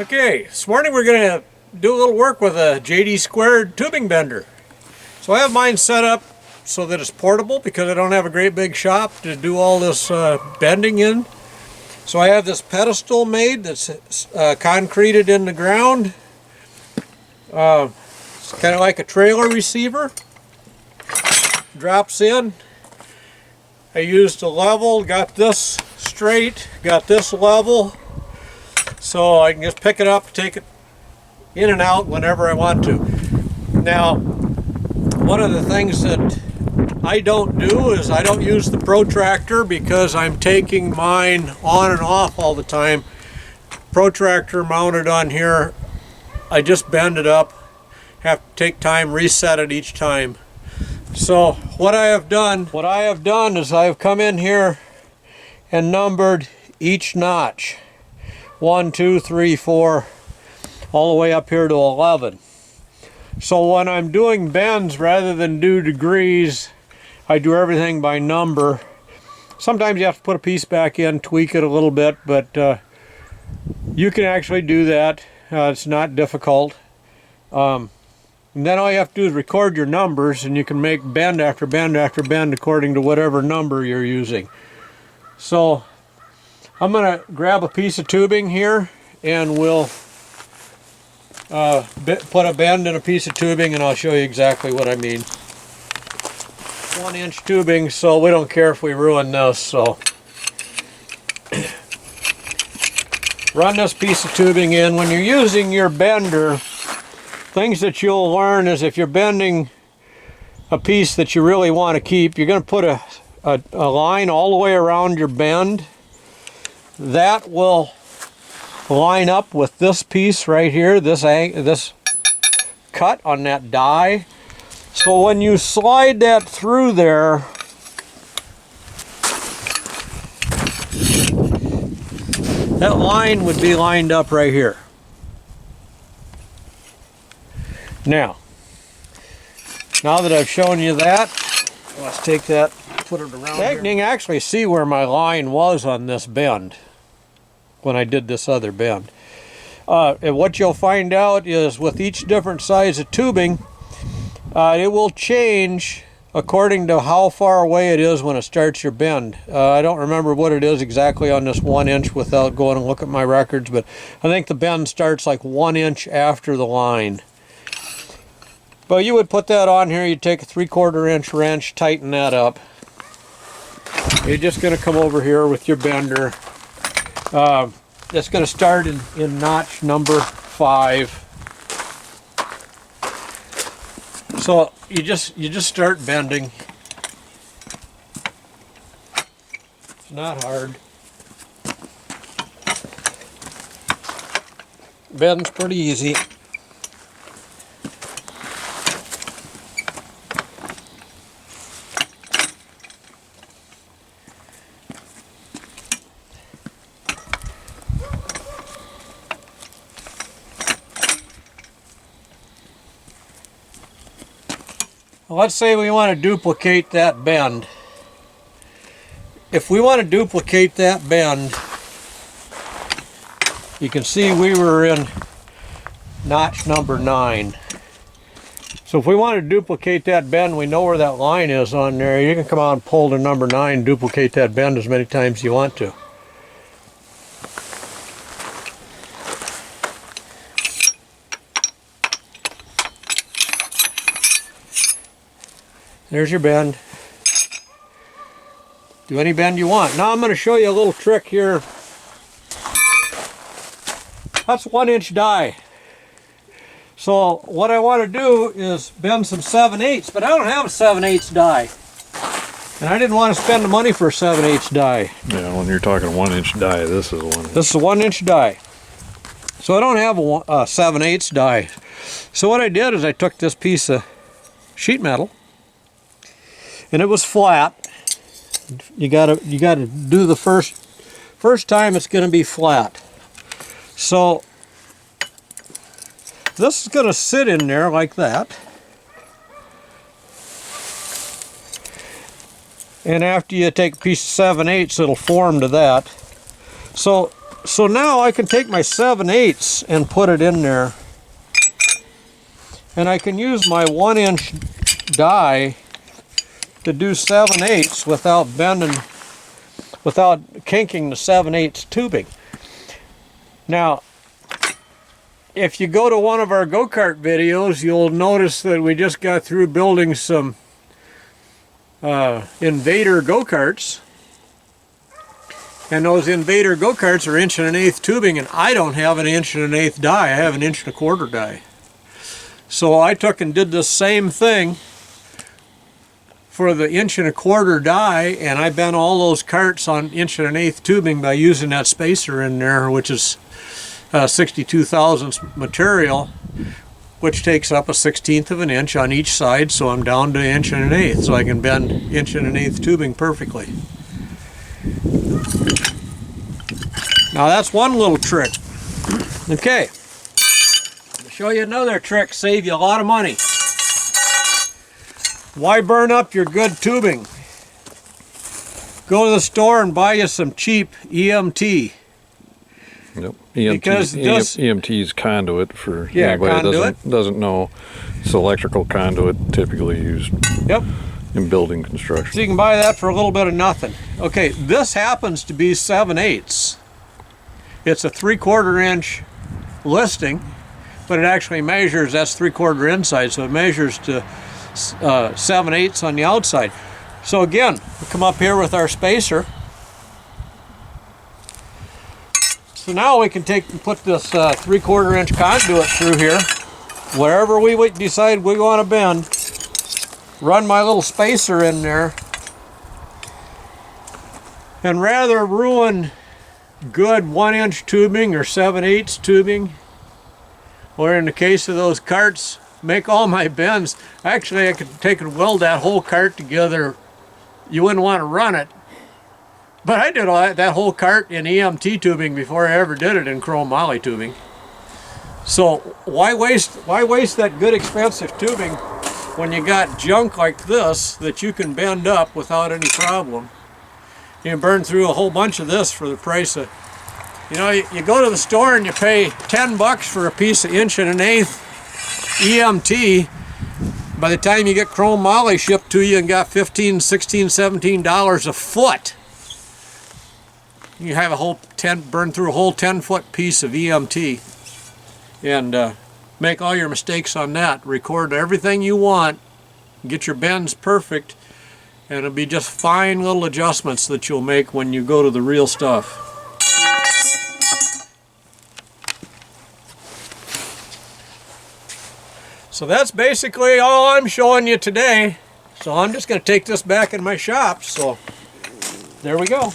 Okay, this morning we're going to do a little work with a JD squared tubing bender. So I have mine set up so that it's portable because I don't have a great big shop to do all this bending in. So I have this pedestal made that's concreted in the ground. It's kind of like a trailer receiver. Drops in. I used a level, got this straight, got this level. So I can just pick it up, take it in and out whenever I want to. Now, one of the things that I don't do is I don't use the protractor because I'm taking mine on and off all the time. Protractor mounted on here, I just bend it up, have to take time, reset it each time. So what I have done is I've come in here and numbered each notch. 1, 2, 3, 4, all the way up here to 11. So when I'm doing bends, rather than do degrees, I do everything by number. Sometimes you have to put a piece back in, tweak it a little bit, but you can actually do that. It's not difficult. And then all you have to do is record your numbers, and you can make bend after bend after bend according to whatever number you're using. So I'm going to grab a piece of tubing here and we'll put a bend in a piece of tubing, and I'll show you exactly what I mean. 1-inch tubing, so we don't care if we ruin this. So run this piece of tubing in. When you're using your bender, things that you'll learn is if you're bending a piece that you really want to keep, you're going to put a line all the way around your bend. That will line up with this piece right here, this cut on that die. So when you slide that through there, that line would be lined up right here. Now that I've shown you that, let's take that, put it around here. You can actually see where my line was on this bend when I did this other bend. And what you'll find out is with each different size of tubing, it will change according to how far away it is when it starts your bend. I don't remember what it is exactly on this 1-inch without going and look at my records, but I think the bend starts like 1 inch after the line. But you would put that on here, you'd take a 3/4 inch wrench, tighten that up. You're just going to come over here with your bender. It's going to start in notch number 5. So you just start bending. It's not hard. Bend's pretty easy. Let's say we want to duplicate that bend. If we want to duplicate that bend, you can see we were in notch number 9. So if we want to duplicate that bend, we know where that line is on there. You can come out and pull to number 9 and duplicate that bend as many times as you want to. There's your bend. Do any bend you want. Now I'm going to show you a little trick here. That's 1-inch die. So what I want to do is bend some 7/8, but I don't have a 7/8 die. And I didn't want to spend the money for a 7/8 die. Yeah, when you're talking 1-inch die, this is one. This is a 1-inch die. So I don't have a 7/8 die. So what I did is I took this piece of sheet metal, and it was flat. You gotta do the first time it's gonna be flat. So this is gonna sit in there like that. And after you take a piece of 7/8, it'll form to that. So So now I can take my 7/8 and put it in there. And I can use my 1-inch die to do 7/8 without bending, without kinking the 7/8 tubing. Now, if you go to one of our go-kart videos, you'll notice that we just got through building some Invader go-karts. And those Invader go-karts are 1.1/8 tubing, and I don't have an 1.1/8 die. I have an 1.25 die. So I took and did the same thing for the 1.25 die, and I bent all those carts on 1.1/8 tubing by using that spacer in there, which is 62 thousandths material, which takes up a 1/16 of an inch on each side, so I'm down to 1.1/8, so I can bend 1.1/8 tubing perfectly. Now that's one little trick. Okay, I'll show you another trick, save you a lot of money. Why burn up your good tubing? Go to the store and buy you some cheap EMT. Yep. Because this, EMT's conduit for anybody conduit. that doesn't know. It's electrical conduit typically used in building construction. So you can buy that for a little bit of nothing. Okay, this happens to be 7/8. It's a 3/4 inch listing, but it actually measures, that's 3/4 inside, so it measures to 7/8 on the outside. So again, we come up here with our spacer. So now we can take and put this 3/4 inch conduit through here, wherever we decide we want to bend. Run my little spacer in there, and rather ruin good 1-inch tubing or 7/8 tubing, or in the case of those carts, make all my bends. Actually, I could take and weld that whole cart together. You wouldn't want to run it, but I did all that whole cart in EMT tubing before I ever did it in chrome moly tubing. So why waste that good expensive tubing when you got junk like this that you can bend up without any problem? You can burn through a whole bunch of this for the price of, you know, you go to the store and you pay 10 bucks for a piece of 1.1/8 EMT. By the time you get chrome moly shipped to you and got $15, $16, $17 a foot, you have a whole burn through a whole 10-foot piece of EMT, and make all your mistakes on that. Record everything you want, get your bends perfect, and it'll be just fine little adjustments that you'll make when you go to the real stuff. So that's basically all I'm showing you today. So I'm just going to take this back in my shop. So there we go.